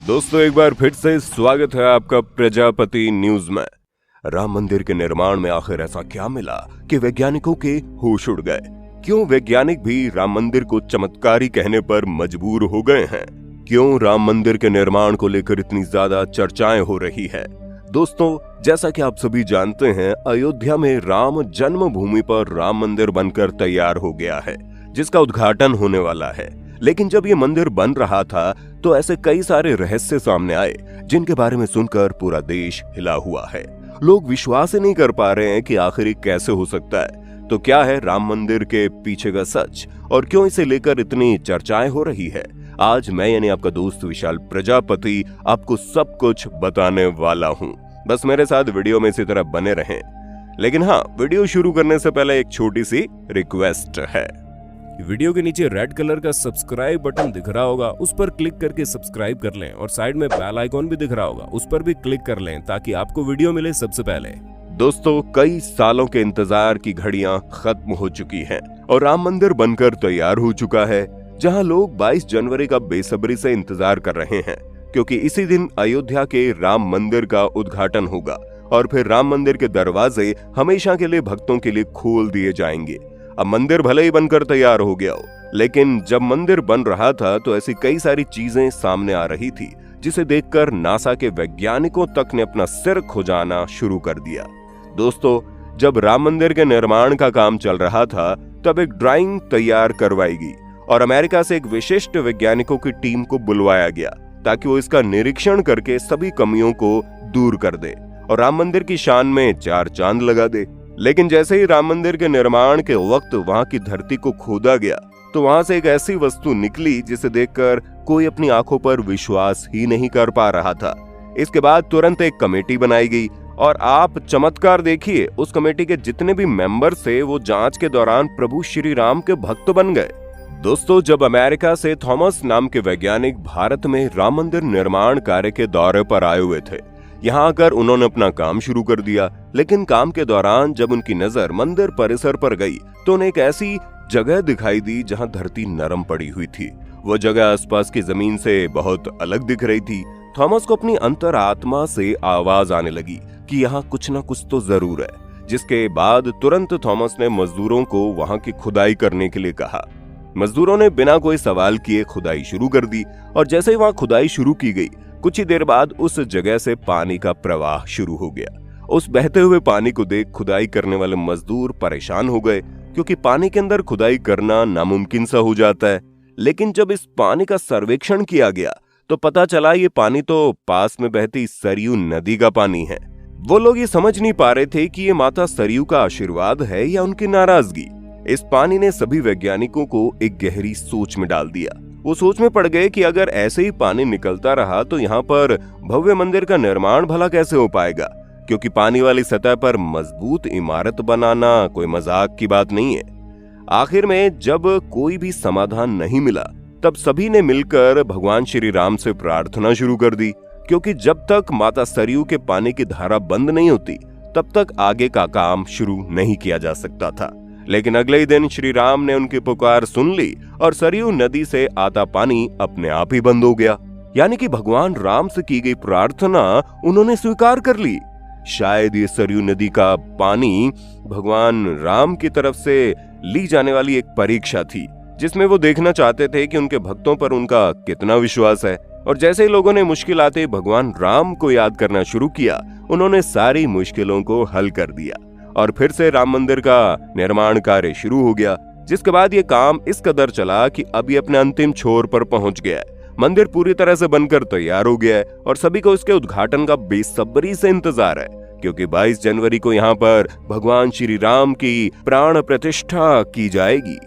दोस्तों एक बार फिर से स्वागत है आपका प्रजापति न्यूज में। राम मंदिर के निर्माण में आखिर ऐसा क्या मिला कि वैज्ञानिकों के होश उड़ गए? क्यों वैज्ञानिक भी राम मंदिर को चमत्कारी कहने पर मजबूर हो गए हैं? क्यों राम मंदिर के निर्माण को लेकर इतनी ज्यादा चर्चाएं हो रही है? दोस्तों, जैसा कि आप सभी जानते हैं, अयोध्या में राम जन्मभूमि पर राम मंदिर बनकर तैयार हो गया है, जिसका उद्घाटन होने वाला है। लेकिन जब ये मंदिर बन रहा था तो ऐसे कई सारे रहस्य सामने आए जिनके बारे में सुनकर पूरा देश हिला हुआ है। लोग विश्वास ही नहीं कर पा रहे हैं कि आखिर ये कैसे हो सकता है। तो क्या है राम मंदिर के पीछे का सच और क्यों इसे लेकर इतनी चर्चाएं हो रही है? आज मैं यानी आपका दोस्त विशाल प्रजापति आपको सब कुछ बताने वाला हूँ। बस मेरे साथ वीडियो में इसी तरह बने रहें। लेकिन हाँ, वीडियो शुरू करने से पहले एक छोटी सी रिक्वेस्ट है। वीडियो के नीचे रेड कलर का सब्सक्राइब बटन दिख रहा होगा, उस पर क्लिक करके सब्सक्राइब कर लें और साइड में बेल आइकॉन भी दिख रहा होगा, उस पर भी क्लिक कर लें ताकि आपको वीडियो मिले सबसे पहले। दोस्तों, कई सालों के इंतजार की घड़ियां खत्म हो चुकी हैं और राम मंदिर बनकर तैयार हो चुका है, जहां लोग 22 जनवरी का बेसब्री से इंतजार कर रहे हैं, क्योंकि इसी दिन अयोध्या के राम मंदिर का उद्घाटन होगा और फिर राम मंदिर के दरवाजे हमेशा के लिए भक्तों के लिए खोल दिए जाएंगे। अब मंदिर भले ही बनकर तैयार हो गया हो, लेकिन जब मंदिर बन रहा था तो ऐसी कई सारी चीजें सामने आ रही थी जिसे देखकर नासा के वैज्ञानिकों तक ने अपना सिर खुजाना शुरू कर दिया। दोस्तों, जब राम मंदिर के निर्माण का काम चल रहा था तब एक ड्राइंग तैयार करवाई गई और अमेरिका से एक विशिष्ट वैज्ञानिकों की टीम को बुलवाया गया ताकि वो इसका निरीक्षण करके सभी कमियों को दूर कर दे और राम मंदिर की शान में 4 चांद लगा दे। लेकिन जैसे ही राम मंदिर के निर्माण के वक्त वहां की धरती को खोदा गया तो वहां से एक ऐसी वस्तु निकली जिसे देखकर कोई अपनी आंखों पर विश्वास ही नहीं कर पा रहा था। इसके बाद तुरंत एक कमेटी बनाई गई और आप चमत्कार देखिए, उस कमेटी के जितने भी मेंबर थे वो जांच के दौरान प्रभु श्री राम के भक्त बन गए। दोस्तों, जब अमेरिका से थॉमस नाम के वैज्ञानिक भारत में राम मंदिर निर्माण कार्य के दौरे पर आए हुए थे, यहाँ आकर उन्होंने अपना काम शुरू कर दिया। लेकिन काम के दौरान जब उनकी नजर मंदिर परिसर पर गई तो उन्हें एक ऐसी जगह दिखाई दी जहाँ धरती नरम पड़ी हुई थी। वो जगह आसपास की जमीन से बहुत अलग दिख रही थी। थॉमस को अपनी अंतरात्मा से आवाज आने लगी कि यहाँ कुछ न कुछ तो जरूर है, जिसके बाद तुरंत थॉमस ने मजदूरों को वहाँ की खुदाई करने के लिए कहा। मजदूरों ने बिना कोई सवाल किए खुदाई शुरू कर दी और जैसे ही वहाँ खुदाई शुरू की गई, कुछ ही देर बाद उस जगह से पानी का प्रवाह शुरू हो गया। उस बहते हुए पानी को देख खुदाई करने वाले मजदूर परेशान हो गए, क्योंकि पानी के अंदर खुदाई करना नामुमकिन सा हो जाता है। लेकिन जब इस पानी का सर्वेक्षण किया गया तो पता चला ये पानी तो पास में बहती सरयू नदी का पानी है। वो लोग ये समझ नहीं पा रहे थे कि ये माता सरयू का आशीर्वाद है या उनकी नाराजगी। इस पानी ने सभी वैज्ञानिकों को एक गहरी सोच में डाल दिया। वो सोच में पड़ गए कि अगर ऐसे ही पानी निकलता रहा तो यहाँ पर भव्य मंदिर का निर्माण भला कैसे हो पाएगा, क्योंकि पानी वाली सतह पर मजबूत इमारत बनाना कोई मजाक की बात नहीं है। आखिर में जब कोई भी समाधान नहीं मिला तब सभी ने मिलकर भगवान श्री राम से प्रार्थना शुरू कर दी, क्योंकि जब तक माता सरयू के पानी की धारा बंद नहीं होती तब तक आगे का काम शुरू नहीं किया जा सकता था। लेकिन अगले ही दिन श्री राम ने उनकी पुकार सुन ली और सरयू नदी से आता पानी अपने आप ही बंद हो गया। यानी कि भगवान राम से की गई प्रार्थना उन्होंने स्वीकार कर ली। शायद ये सरयू नदी का पानी भगवान राम की तरफ से ली जाने वाली एक परीक्षा थी, जिसमें वो देखना चाहते थे कि उनके भक्तों पर उनका कितना विश्वास है। और जैसे ही लोगों ने मुश्किल आते भगवान राम को याद करना शुरू किया, उन्होंने सारी मुश्किलों को हल कर दिया और फिर से राम मंदिर का निर्माण कार्य शुरू हो गया। जिसके बाद ये काम इस कदर चला कि अब ये अपने अंतिम छोर पर पहुंच गया है। मंदिर पूरी तरह से बनकर तैयार हो गया है और सभी को इसके उद्घाटन का बेसब्री से इंतजार है, क्योंकि 22 जनवरी को यहाँ पर भगवान श्री राम की प्राण प्रतिष्ठा की जाएगी।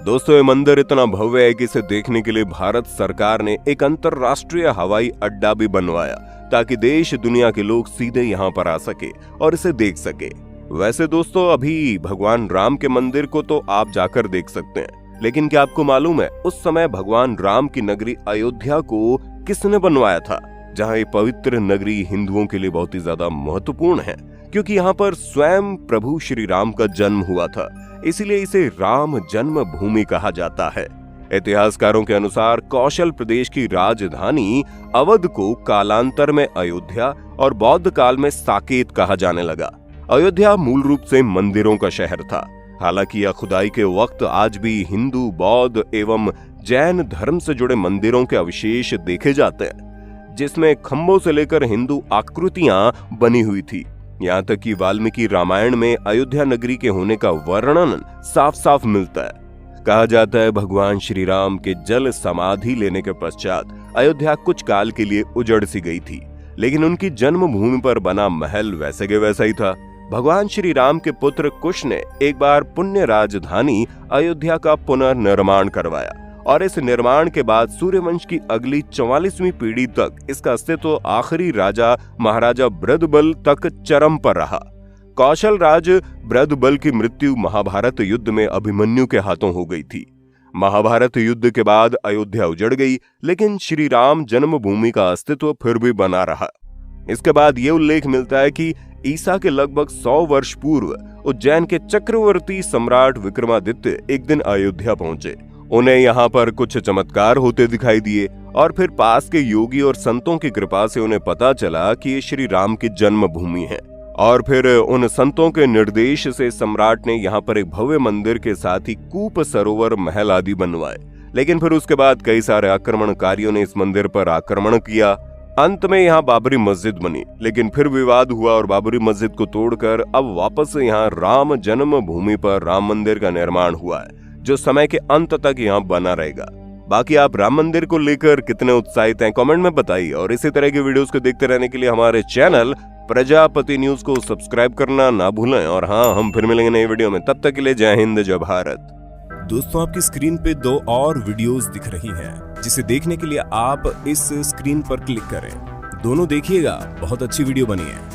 दोस्तों, ये मंदिर इतना भव्य है कि इसे देखने के लिए भारत सरकार ने एक अंतरराष्ट्रीय हवाई अड्डा भी बनवाया ताकि देश दुनिया के लोग सीधे यहाँ पर आ सके और इसे देख सके। वैसे दोस्तों, अभी भगवान राम के मंदिर को तो आप जाकर देख सकते हैं, लेकिन क्या आपको मालूम है उस समय भगवान राम की नगरी अयोध्या को किसने बनवाया था, जहां ये पवित्र नगरी हिंदुओं के लिए बहुत ही ज्यादा महत्वपूर्ण है, क्योंकि यहाँ पर स्वयं प्रभु श्री राम का जन्म हुआ था, इसीलिए इसे राम जन्मभूमि कहा जाता है। इतिहासकारों के अनुसार कौशल प्रदेश की राजधानी अवध को कालांतर में अयोध्या और बौद्ध काल में साकेत कहा जाने लगा। अयोध्या मूल रूप से मंदिरों का शहर था। हालांकि यह खुदाई के वक्त आज भी हिंदू, बौद्ध एवं जैन धर्म से जुड़े मंदिरों के अवशेष देखे जाते हैं, जिसमें खंभों से लेकर हिंदू आकृतियां बनी हुई थी। यहाँ तक कि वाल्मीकि रामायण में अयोध्या नगरी के होने का वर्णन साफ साफ मिलता है। कहा जाता है भगवान श्री राम के जल समाधि लेने के पश्चात अयोध्या कुछ काल के लिए उजड़ सी गई थी, लेकिन उनकी जन्मभूमि पर बना महल वैसे के वैसा ही था। भगवान श्री राम के पुत्र कुश ने एक बार पुण्य राजधानी अयोध्या का पुनर्निर्माण करवाया और इस निर्माण के बाद सूर्यवंश की अगली 44वीं पीढ़ी तक इसका अस्तित्व आखिरी राजा महाराजा बृहदबल तक चरम पर रहा। कौशल राज बृहदबल की मृत्यु महाभारत युद्ध में अभिमन्यु के हाथों हो गई थी। महाभारत युद्ध के बाद अयोध्या उजड़ गई, लेकिन श्री राम जन्मभूमि का अस्तित्व फिर भी बना रहा। इसके बाद ये उल्लेख मिलता है कि ईसा के लगभग 100 वर्ष पूर्व उज्जैन के चक्रवर्ती सम्राट विक्रमादित्य एक दिन अयोध्या पहुंचे। उन्हें यहाँ पर कुछ चमत्कार होते दिखाई दिए और फिर पास के योगी और संतों की कृपा से उन्हें पता चला कि ये श्री राम की जन्मभूमि है। और फिर उन संतों के निर्देश से सम्राट ने यहाँ पर एक भव्य मंदिर के साथ ही कूप, सरोवर, महल आदि बनवाए। लेकिन फिर उसके बाद कई सारे आक्रमणकारियों ने इस मंदिर पर आक्रमण किया। अंत में यहाँ बाबरी मस्जिद बनी, लेकिन फिर विवाद हुआ और बाबरी मस्जिद को तोड़कर अब वापस यहाँ राम जन्मभूमि पर राम मंदिर का निर्माण हुआ है, जो समय के अंत तक यहाँ बना रहेगा। बाकी आप राम मंदिर को लेकर कितने उत्साहित हैं, कमेंट में बताइए। और इसी तरह के वीडियोस को देखते रहने के लिए हमारे चैनल प्रजापति न्यूज को सब्सक्राइब करना ना भूलें। और हाँ, हम फिर मिलेंगे नई वीडियो में। तब तक के लिए जय हिंद, जय भारत। दोस्तों, आपकी स्क्रीन पे 2 और वीडियोस दिख रही हैं, जिसे देखने के लिए आप इस स्क्रीन पर क्लिक करें। दोनों देखिएगा, बहुत अच्छी वीडियो बनी है।